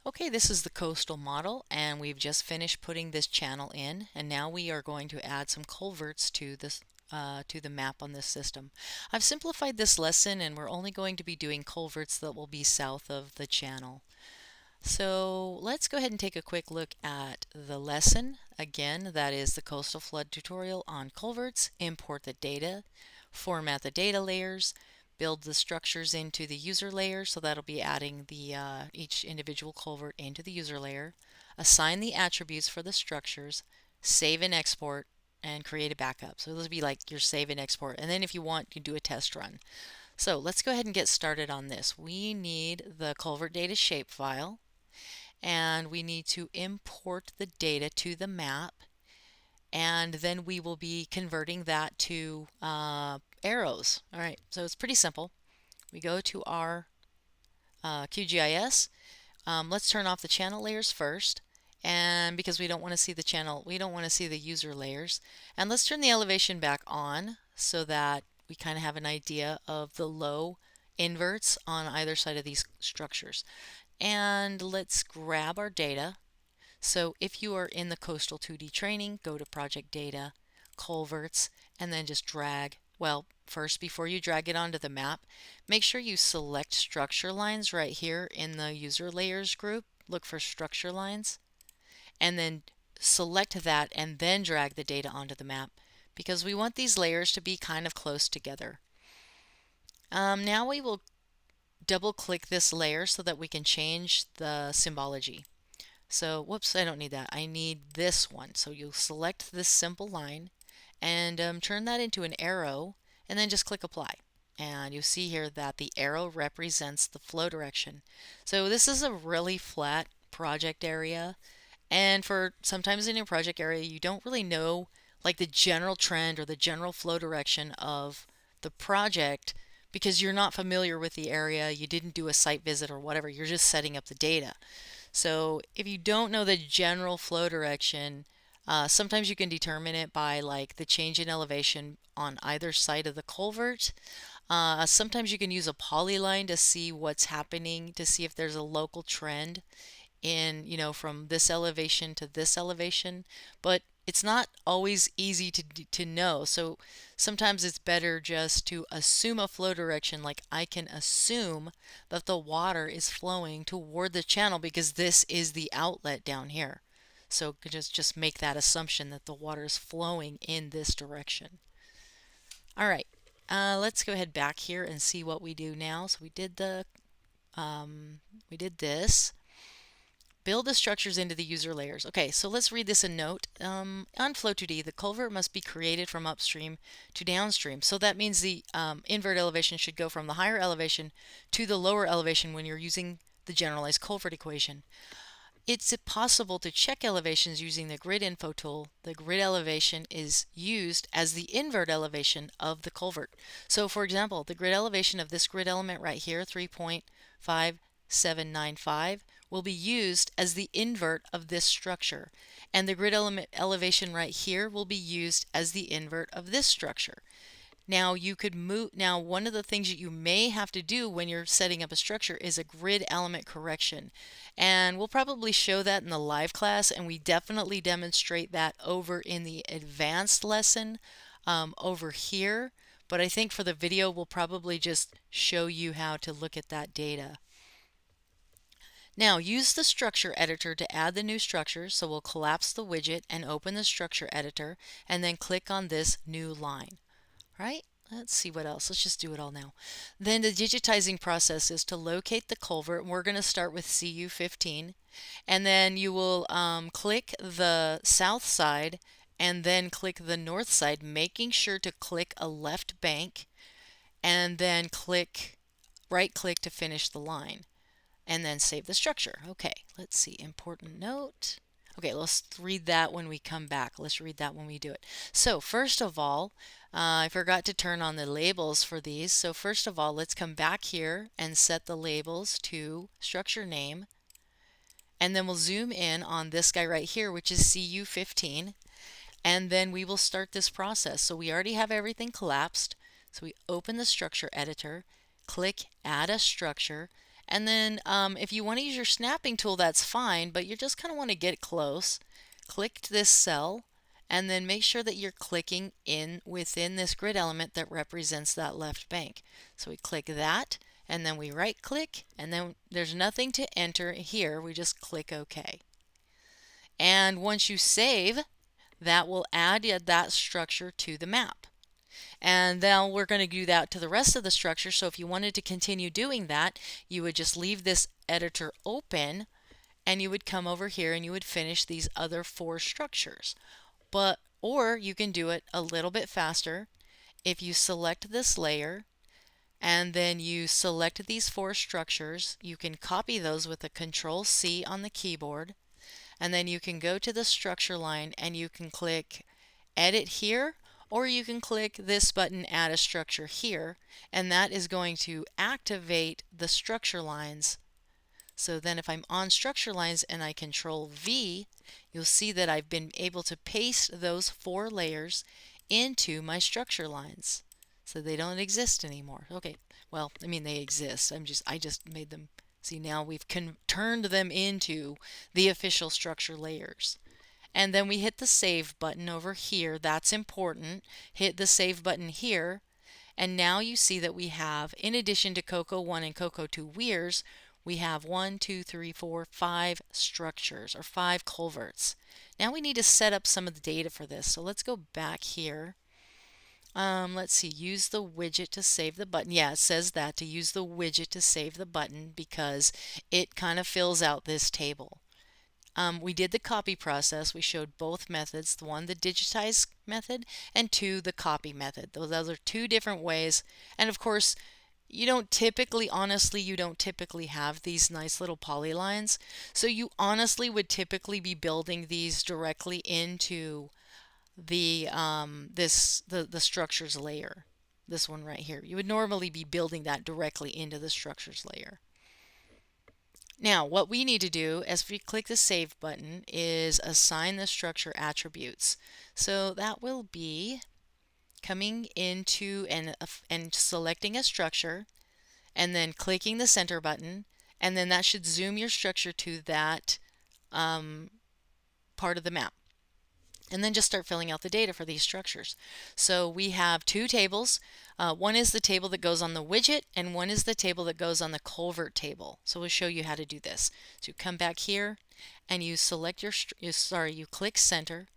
Okay, this is the coastal model, and we've just finished putting this channel in, and now we are going to add some culverts to this to the map on this system. I've simplified this lesson, and we're only going to be doing culverts that will be south of the channel. So let's go ahead and take a quick look at the lesson. Again, that is the coastal flood tutorial on culverts. Import the data, format the data layers, build the structures into the user layer, so that'll be adding the each individual culvert into the user layer, assign the attributes for the structures, save and export, and create a backup. So those will be like your save and export, and then if you want, you do a test run. So let's go ahead and get started on this. We need the culvert data shapefile, and we need to import the data to the map, and then we will be converting that to arrows. All right, so it's pretty simple. We go to our QGIS. Let's turn off the channel layers first, and because we don't want to see the channel, we don't want to see the user layers. And let's turn the elevation back on so that we kind of have an idea of the low inverts on either side of these structures. And let's grab our data. So if you are in the Coastal 2D training, go to Project Data, Culverts, and then just drag. Well, first, before you drag it onto the map, make sure you select structure lines right here in the user layers group. Look for structure lines, and then select that and then drag the data onto the map, because we want these layers to be kind of close together. Now we will double click this layer so that we can change the symbology. So, whoops, I don't need that. I need this one. So you'll select this simple line and turn that into an arrow, and then just click apply. And you'll see here that the arrow represents the flow direction. So this is a really flat project area, and for sometimes in your project area you don't really know like the general trend or the general flow direction of the project because you're not familiar with the area, you didn't do a site visit or whatever, you're just setting up the data. So if you don't know the general flow direction, sometimes you can determine it by like the change in elevation on either side of the culvert. Sometimes you can use a polyline to see what's happening, to see if there's a local trend in, from this elevation to this elevation, but it's not always easy to know. So sometimes it's better just to assume a flow direction, like I can assume that the water is flowing toward the channel because this is the outlet down here. So just make that assumption that the water is flowing in this direction. All right, let's go ahead back here and see what we do now. So we did this. Build the structures into the user layers. Okay, so let's read this in note. On Flow2D, the culvert must be created from upstream to downstream. So that means the invert elevation should go from the higher elevation to the lower elevation when you're using the generalized culvert equation. It's possible to check elevations using the grid info tool. The grid elevation is used as the invert elevation of the culvert. So for example, the grid elevation of this grid element right here, 3.5795, will be used as the invert of this structure. And the grid element elevation right here will be used as the invert of this structure. Now you could move. Now one of the things that you may have to do when you're setting up a structure is a grid element correction, and we'll probably show that in the live class, and we definitely demonstrate that over in the advanced lesson over here. But I think for the video we'll probably just show you how to look at that data. Now use the structure editor to add the new structure. So we'll collapse the widget and open the structure editor and then click on this new line. Right? Let's see what else. Let's just do it all now. Then the digitizing process is to locate the culvert. We're going to start with CU15, and then you will click the south side and then click the north side, making sure to click a left bank, and then right click to finish the line, and then save the structure. Okay, let's see. Important note. Okay, let's read that when we come back. Let's read that when we do it. So first of all, I forgot to turn on the labels for these. So first of all, let's come back here and set the labels to structure name. And then we'll zoom in on this guy right here, which is CU15. And then we will start this process. So we already have everything collapsed. So we open the structure editor, click add a structure, And then if you want to use your snapping tool, that's fine, but you just kind of want to get close. Click this cell and then make sure that you're clicking in within this grid element that represents that left bank. So we click that and then we right click and then there's nothing to enter here. We just click OK. And once you save, that will add that structure to the map. And now we're going to do that to the rest of the structure. So if you wanted to continue doing that, you would just leave this editor open and you would come over here and you would finish these other 4 structures. Or you can do it a little bit faster if you select this layer and then you select these 4 structures. You can copy those with a Control-C on the keyboard, and then you can go to the structure line and you can click Edit here, or you can click this button, Add a Structure here, and that is going to activate the structure lines. So then if I'm on structure lines and I Control V, you'll see that I've been able to paste those 4 layers into my structure lines. So they don't exist anymore. Okay, well, I mean they exist. I just made them. See, now we've turned them into the official structure layers. And then we hit the save button over here. That's important. Hit the save button here. And now you see that we have, in addition to Cocoa 1 and Cocoa 2 weirs, we have 1, 2, 3, 4, 5 structures or 5 culverts. Now we need to set up some of the data for this. So let's go back here. Let's see, use the widget to save the button. Yeah, it says that to use the widget to save the button because it kind of fills out this table. We did the copy process. We showed both methods, one the digitize method and 2 the copy method. Those are 2 different ways. And of course, you don't typically have these nice little polylines. So you honestly would typically be building these directly into the the structures layer. This one right here. You would normally be building that directly into the structures layer. Now, what we need to do as we click the Save button is assign the structure attributes. So that will be coming into and selecting a structure and then clicking the center button, and then that should zoom your structure to that part of the map. And then just start filling out the data for these structures. So we have 2 tables. One is the table that goes on the widget, and one is the table that goes on the culvert table. So we'll show you how to do this. So you come back here and you select you click center,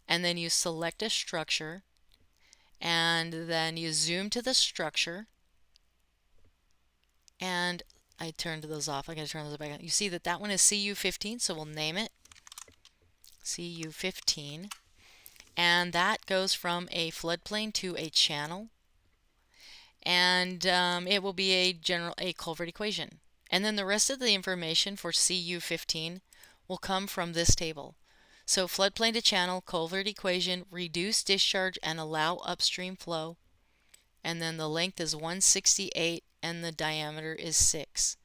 and then you select a structure, and then you zoom to the structure. And I turned those off. I gotta turn those back on. You see that that one is CU15, so we'll name it CU15. And that goes from a floodplain to a channel, and it will be a culvert equation. And then the rest of the information for CU15 will come from this table. So floodplain to channel, culvert equation, reduce discharge and allow upstream flow, and then the length is 168 and the diameter is 6.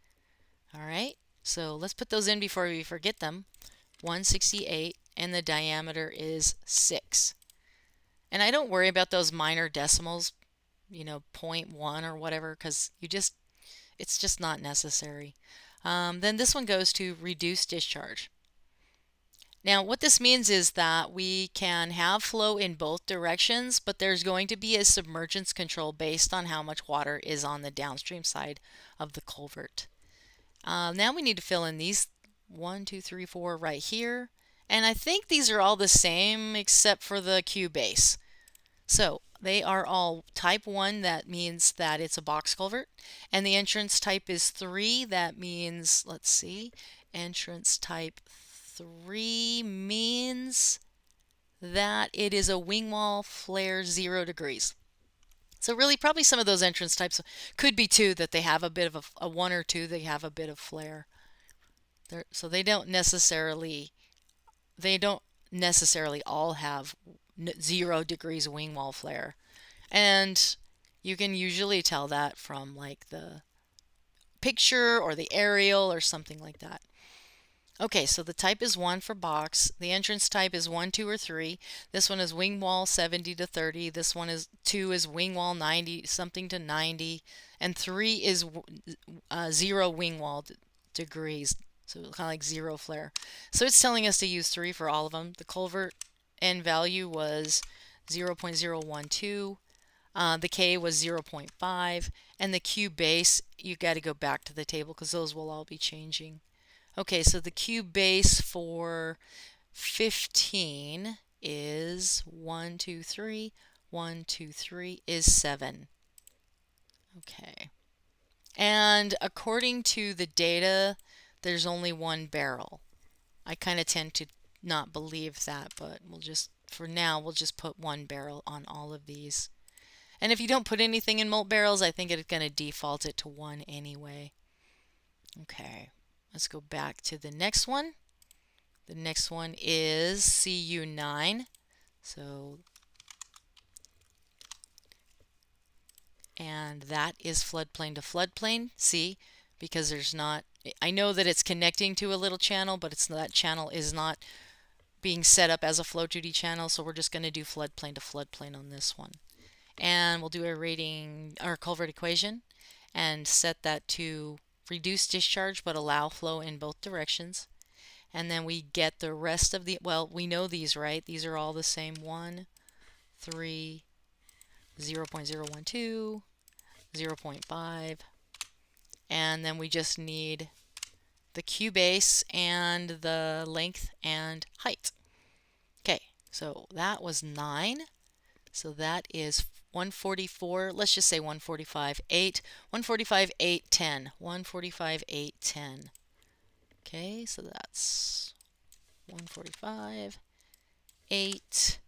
All right, so let's put those in before we forget them. 168 and the diameter is 6. And I don't worry about those minor decimals, 0.1 or whatever, because it's just not necessary. Then this one goes to reduce discharge. Now what this means is that we can have flow in both directions, but there's going to be a submergence control based on how much water is on the downstream side of the culvert. Now we need to fill in these 1, 2, 3, 4 right here. And I think these are all the same except for the Q base. So they are all type 1, that means that it's a box culvert. And the entrance type is 3, that means, let's see, entrance type 3 means that it is a wing wall flare 0 degrees. So really probably some of those entrance types could be 2, that they have a bit of a 1 or 2, they have a bit of flare. So they don't necessarily all have 0 degrees wing wall flare. And you can usually tell that from like the picture or the aerial or something like that. Okay, so the type is 1 for box. The entrance type is 1, 2, or 3. This one is wing wall 70 to 30. This one is 2 is wing wall 90 something to 90, and 3 is 0 wing wall degrees. So kind of like 0 flare. So it's telling us to use 3 for all of them. The culvert end value was 0.012. The K was 0.5, and the Q base, you got to go back to the table because those will all be changing. Okay, so the Q base for 15 is 1, 2, 3. 1, 2, 3 is 7. Okay. And according to the data, there's only one barrel. I kind of tend to not believe that, but for now, we'll just put one barrel on all of these. And if you don't put anything in molt barrels, I think it's going to default it to 1 anyway. Okay, let's go back to the next one. The next one is CU9. And that is floodplain to floodplain. See, because there's not, I know that it's connecting to a little channel, but that channel is not being set up as a flow 2D channel, so we're just going to do floodplain to floodplain on this one. And we'll do a rating, or culvert equation, and set that to reduce discharge but allow flow in both directions. And then we get the rest of the, well, we know these, right? These are all the same. 1, 3, 0.012, 0.5, and then we just need the Q base and the length and height. Okay, so that was 9. So that is 144, let's just say 145, 8, 145, 8, 10, 145, 8, 10. Okay, so that's 145, 8,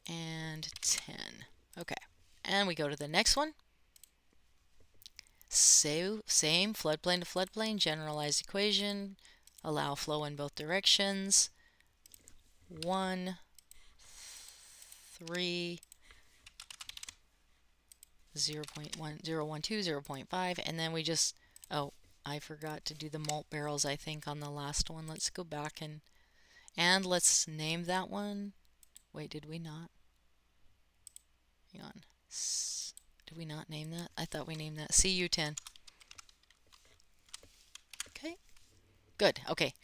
and 10. Okay, and we go to the next one. So, same floodplain to floodplain, generalized equation, allow flow in both directions. 1, 3, 0.1, 0.12, 0.5, and then we just, oh, I forgot to do the molt barrels, I think, on the last one. Let's go back and let's name that one. Wait, did we not? Hang on. Did we not name that? I thought we named that CU10. Okay, good. Okay,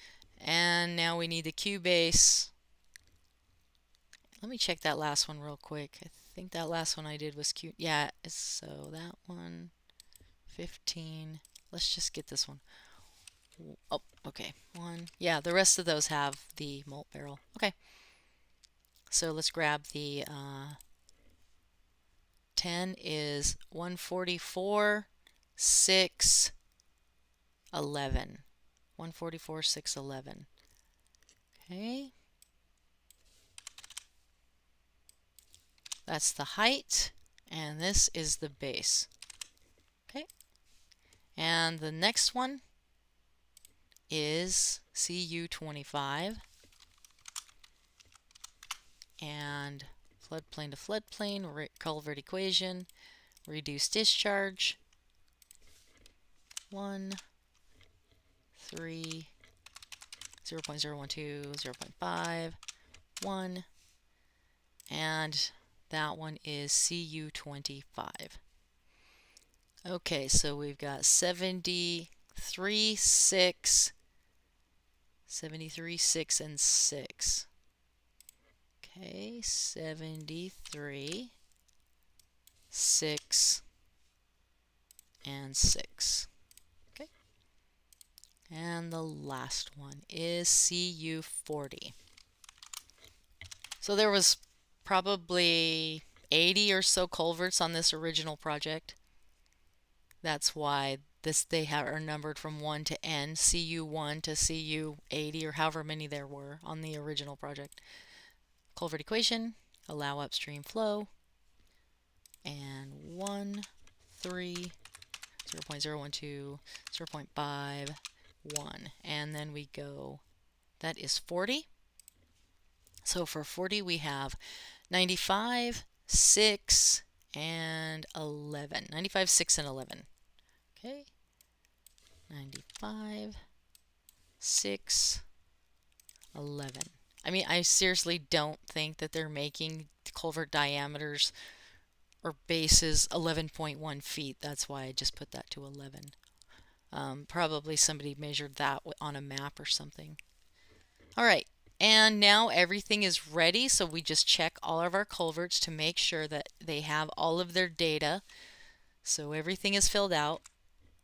and now we need the Q base. Let me check that last one real quick. I think that last one I did was Q. Yeah, so that one, 15. Let's just get this one. Oh, okay. 1. Yeah, the rest of those have the molt barrel. Okay. So let's grab the 10 is 144, 6, 11. 144, 6, 11. Okay. That's the height, and this is the base. Okay. And the next one is CU25. And floodplain to floodplain, culvert equation, reduce discharge. 1, 3, 0.012, 0.5, 1, and that one is CU25. Okay, so we've got 73, 6, 73, 6, and 6. Okay, 73, 6, and 6. Okay. And the last one is CU40. So there was probably 80 or so culverts on this original project. That's why they are numbered from 1 to N, CU1 to CU80, or however many there were on the original project. Culvert equation, allow upstream flow, and 1, 3, 0.012, 0.5, 1, and then we go, that is 40. So for 40 we have 95, 6, and 11. 95, 6, and 11. Okay, 95, 6, 11. I mean, I seriously don't think that they're making culvert diameters or bases 11.1 feet. That's why I just put that to 11. Probably somebody measured that on a map or something. All right, and now everything is ready. So we just check all of our culverts to make sure that they have all of their data. So everything is filled out.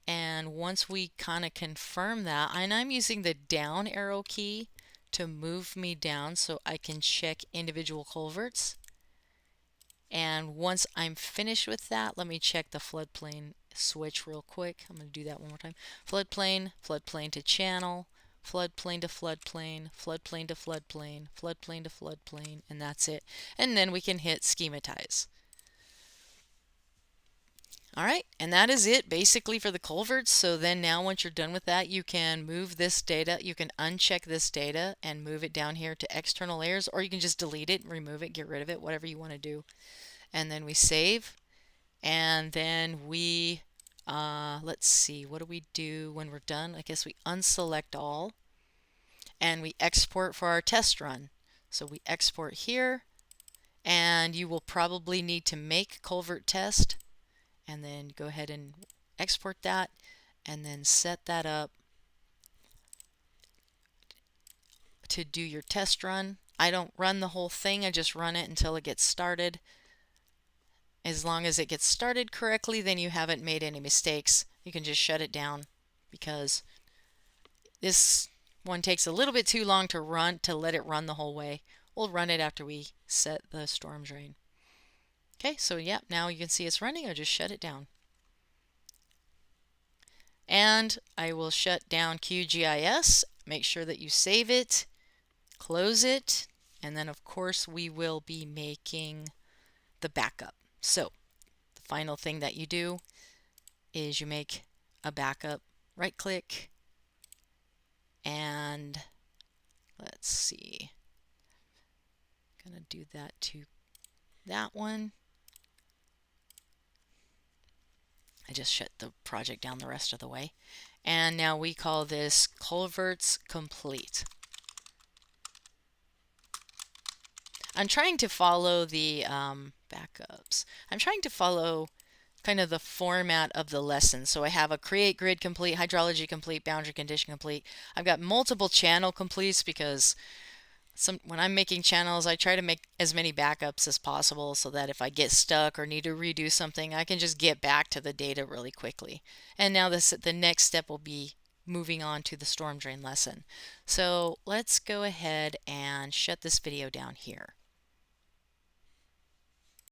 And once we kind of confirm that, and I'm using the down arrow key to move me down so I can check individual culverts. And once I'm finished with that, let me check the floodplain switch real quick. I'm going to do that one more time. Floodplain, floodplain to channel, floodplain to floodplain, floodplain to floodplain, floodplain to floodplain, and that's it. And then we can hit schematize. All right, and that is it basically for the culverts. So then now once you're done with that, you can move this data, you can uncheck this data and move it down here to external layers, or you can just delete it, remove it, get rid of it, whatever you want to do. And then we save, and then we, let's see, what do we do when we're done? I guess we unselect all, and we export for our test run. So we export here, and you will probably need to make culvert test, and then go ahead and export that, and then set that up to do your test run. I don't run the whole thing, I just run it until it gets started. As long as it gets started correctly, then you haven't made any mistakes. You can just shut it down, because this one takes a little bit too long to run, to let it run the whole way. We'll run it after we set the storm drain. Okay, so yeah, now you can see it's running. I'll just shut it down. And I will shut down QGIS. Make sure that you save it, close it, and then of course we will be making the backup. So the final thing that you do is you make a backup. Right click, and let's see, I'm gonna do that to that one. I just shut the project down the rest of the way. And now we call this culverts complete. I'm trying to follow the backups. I'm trying to follow kind of the format of the lesson. So I have a create grid complete, hydrology complete, boundary condition complete. I've got multiple channel completes because when I'm making channels, I try to make as many backups as possible so that if I get stuck or need to redo something, I can just get back to the data really quickly. And now the next step will be moving on to the storm drain lesson. So let's go ahead and shut this video down here.